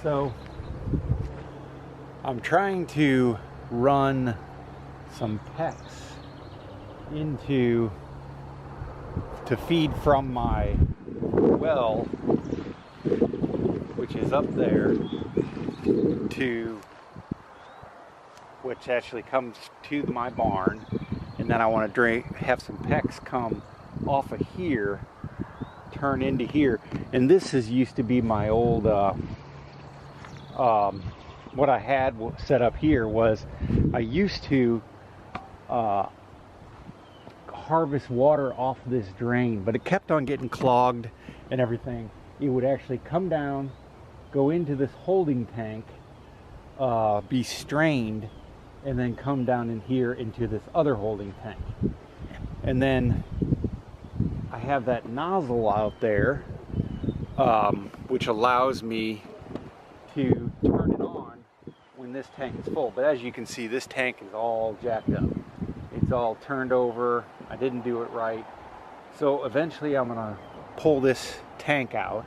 So I'm trying to run some PEX to feed from my well, which is up there, to which actually comes to my barn, and then I want to have some PEX come off of here, turn into here. And this used to be my old what I had set up here was I used to harvest water off this drain, but it kept on getting clogged and everything. It would actually come down, go into this holding tank, be strained, and then come down in here into this other holding tank. And then I have that nozzle out there, which allows me to turn it on when this tank is full. But as you can see, this tank is all jacked up. It's all turned over. I didn't do it right. So eventually I'm gonna pull this tank out.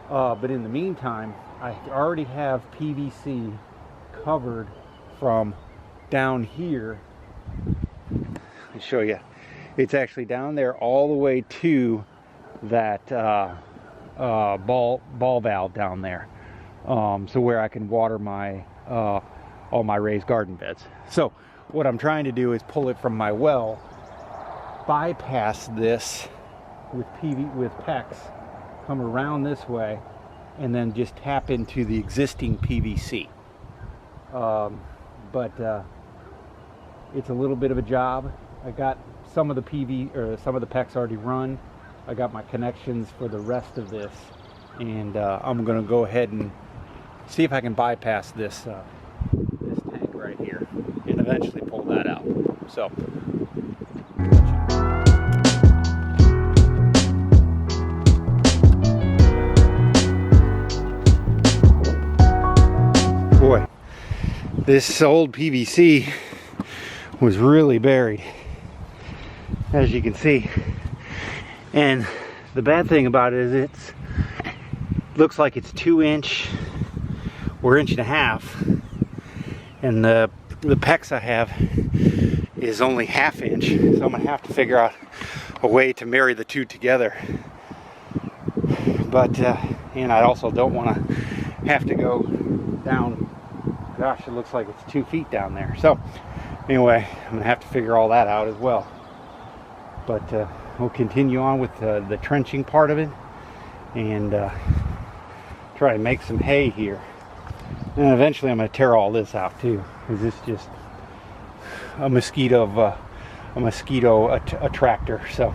But in the meantime, I already have PVC covered from down here. Let me show you. It's actually down there all the way to that ball valve down there. So where I can water my all my raised garden beds. So what I'm trying to do is pull it from my well, bypass this with PEX, come around this way, and then just tap into the existing PVC. But it's a little bit of a job. I got some of the PEX already run. I got my connections for the rest of this, and I'm going to go ahead and see if I can bypass this this tank right here and eventually pull that out. So boy, this old PVC was really buried, as you can see. And the bad thing about it is it looks like it's 2-inch or 1.5 inch, and the PEX I have is only 1/2 inch. So I'm gonna have to figure out a way to marry the two together. But and I also don't want to have to go down. Gosh, it looks like it's 2 feet down there. So anyway, I'm gonna have to figure all that out as well. But we'll continue on with the trenching part of it, and try to make some hay here. And eventually I'm going to tear all this out too, because it's just a mosquito attractor. So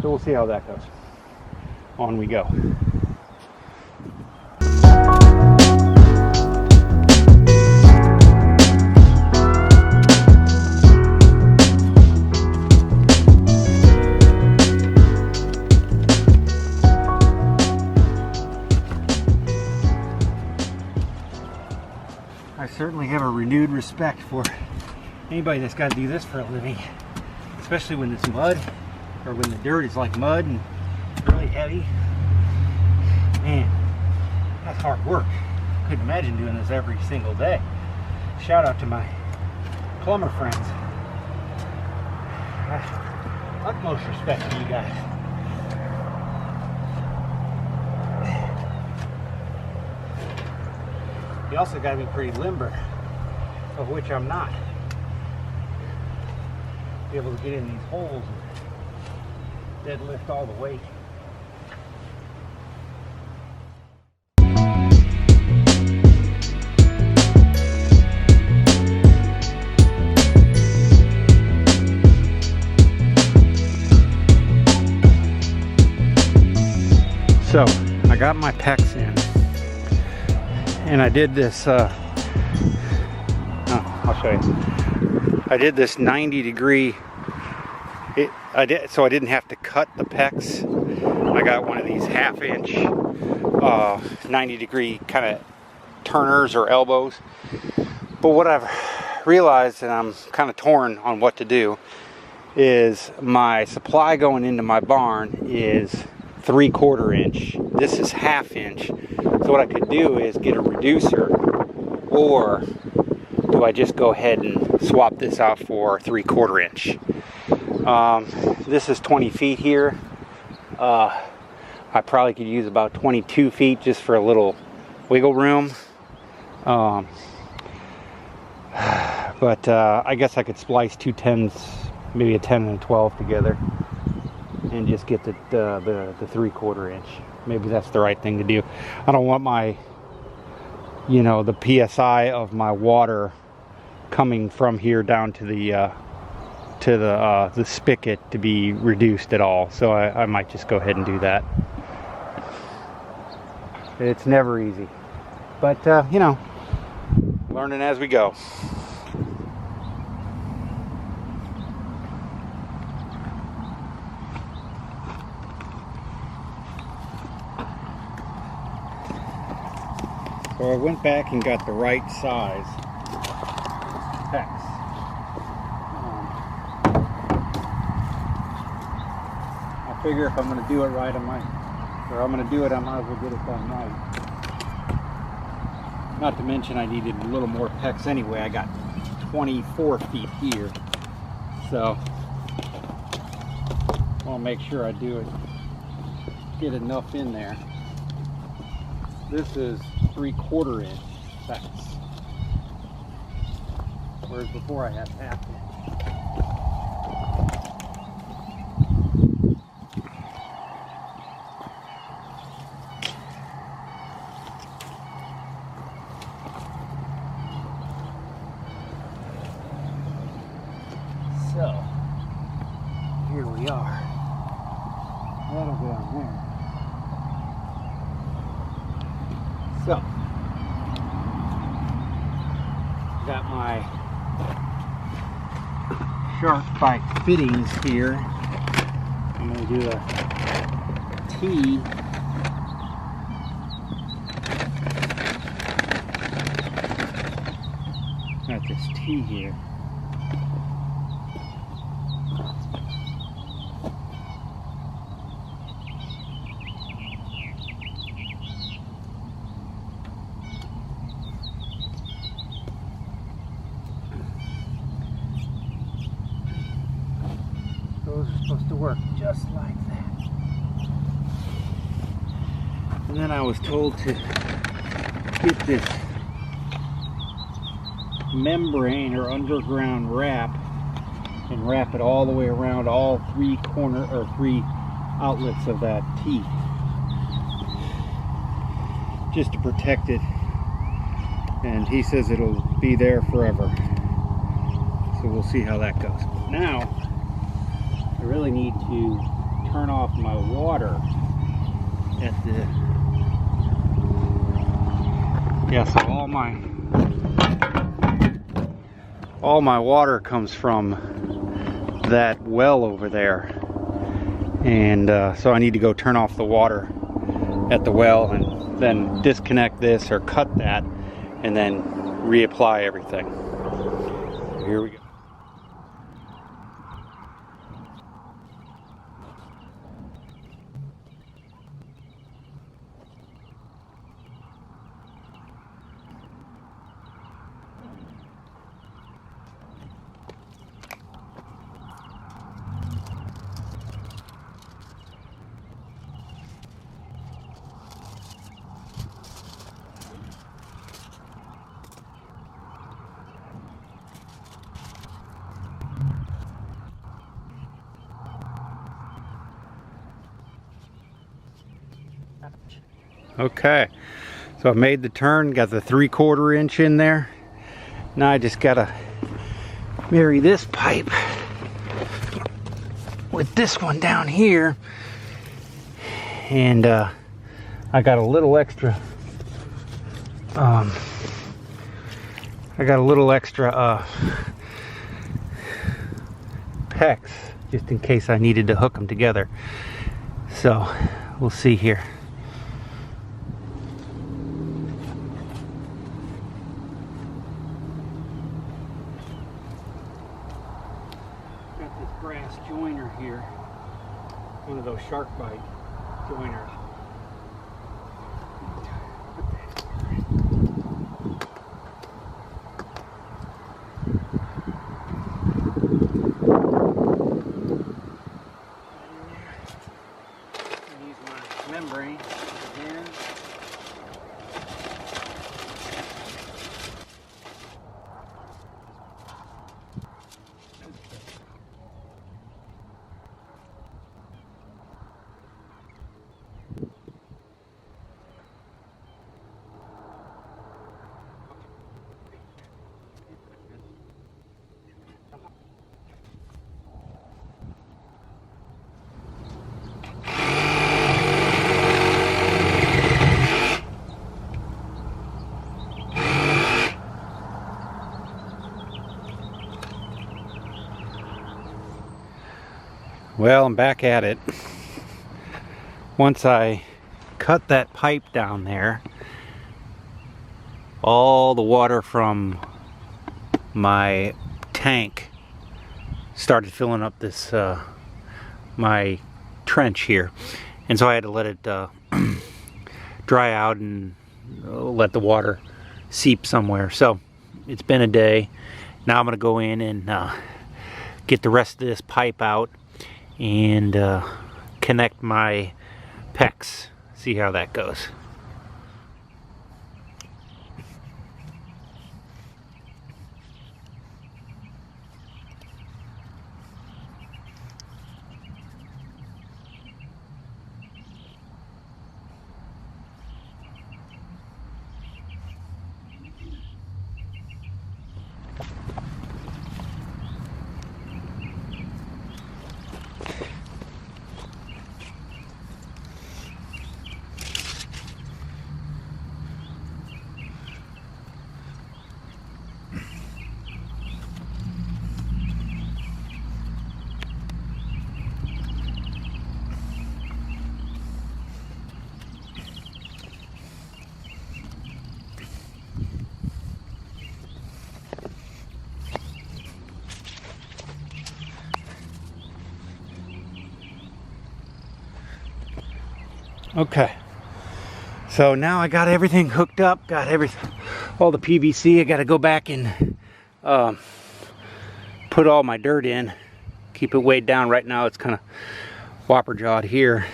we'll see how that goes. On we go. I certainly have a renewed respect for anybody that's got to do this for a living, especially when it's mud, or when the dirt is like mud and really heavy. Man, that's hard work. Couldn't imagine doing this every single day. Shout out to my plumber friends. Utmost respect to you guys. You also got to be pretty limber, of which I'm not. Be able to get in these holes and deadlift all the weight. So I got my PEX in, and I did this I'll show you. I did this 90-degree. So I didn't have to cut the PEX. I got one of these 1/2 inch 90-degree kind of turners or elbows. But what I've realized, and I'm kind of torn on what to do, is my supply going into my barn is 3/4 inch. This is 1/2 inch. So what I could do is get a reducer, or do I just go ahead and swap this out for 3/4 inch? This is 20 feet here. I probably could use about 22 feet just for a little wiggle room. But I guess I could splice two 10s, maybe a 10 and a 12 together, and just get the 3/4 inch. Maybe that's the right thing to do. I don't want my, you know, the PSI of my water coming from here down to the spigot to be reduced at all. So I might just go ahead and do that. It's never easy, but you know, learning as we go. So I went back and got the right size PEX. I figure if I'm going to do it right, I might as well get it done right. Not to mention I needed a little more PEX anyway. I got 24 feet here, so I'll make sure I do it, get enough in there. This is 3/4 inch PEX, whereas before I had 1/2 inch. So here we are. That'll go on there. So, got my shark bite fittings here. I'm going to do a T. Got this T here. Those are supposed to work just like that. And then I was told to get this membrane or underground wrap and wrap it all the way around all three outlets of that T, just to protect it. And he says it'll be there forever. So we'll see how that goes. But now I really need to turn off my water at the, yeah, so all my water comes from that well over there, and so I need to go turn off the water at the well and then disconnect this or cut that and then reapply everything. So here we go. Okay, so I made the turn, got the 3/4 inch in there. Now I just gotta marry this pipe with this one down here, and I got a little extra PEX just in case I needed to hook them together. So we'll see here. Got this brass joiner here, one of those shark bite joiners. Well, I'm back at it. Once I cut that pipe down there, all the water from my tank started filling up this my trench here, and so I had to let it dry out and let the water seep somewhere. So it's been a day. Now I'm gonna go in and get the rest of this pipe out and connect my PEX, see how that goes. Okay, so now I got everything hooked up, got all the PVC. I got to go back and put all my dirt in, keep it weighed down. Right now it's kind of whopper jawed here,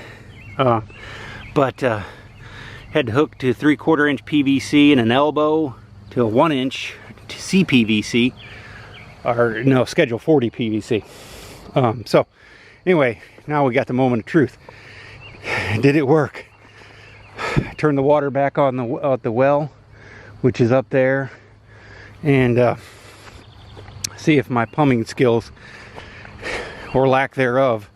but had to hook to 3/4 inch PVC and an elbow to a 1 inch to CPVC, or no, schedule 40 PVC. So anyway, now we got the moment of truth. Did it work? I turned the water back on the well, which is up there, and see if my plumbing skills, or lack thereof,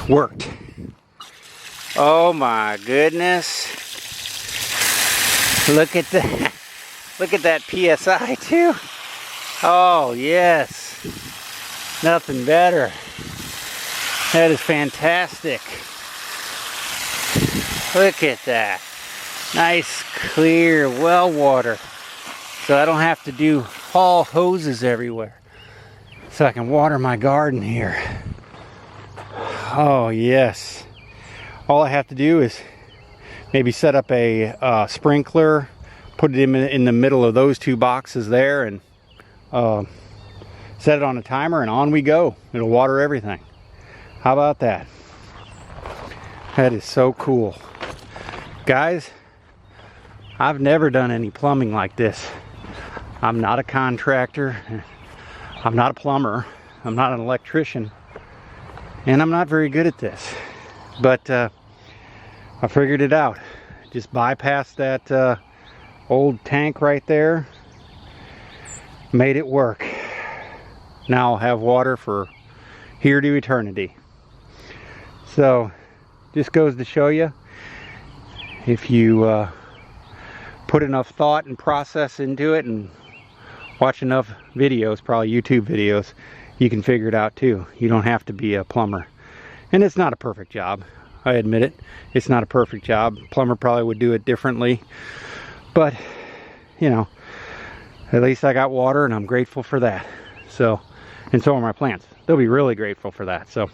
worked. Oh my goodness. Look at that. Look at that PSI too. Oh yes. Nothing better. That is fantastic. Look at that. Nice, clear well water. So I don't have to haul hoses everywhere. So I can water my garden here. Oh, yes. All I have to do is maybe set up a sprinkler, put it in the middle of those two boxes there, and set it on a timer, and on we go. It'll water everything. How about that? That is so cool. Guys, I've never done any plumbing like this. I'm not a contractor. I'm not a plumber. I'm not an electrician. And I'm not very good at this. But I figured it out. Just bypassed that old tank right there. Made it work. Now I'll have water for here to eternity. So, just goes to show you, if you put enough thought and process into it and watch enough videos, probably YouTube videos, you can figure it out too. You don't have to be a plumber. And it's not a perfect job. I admit it. It's not a perfect job. Plumber probably would do it differently. But, you know, at least I got water, and I'm grateful for that. So, and so are my plants. They'll be really grateful for that. So,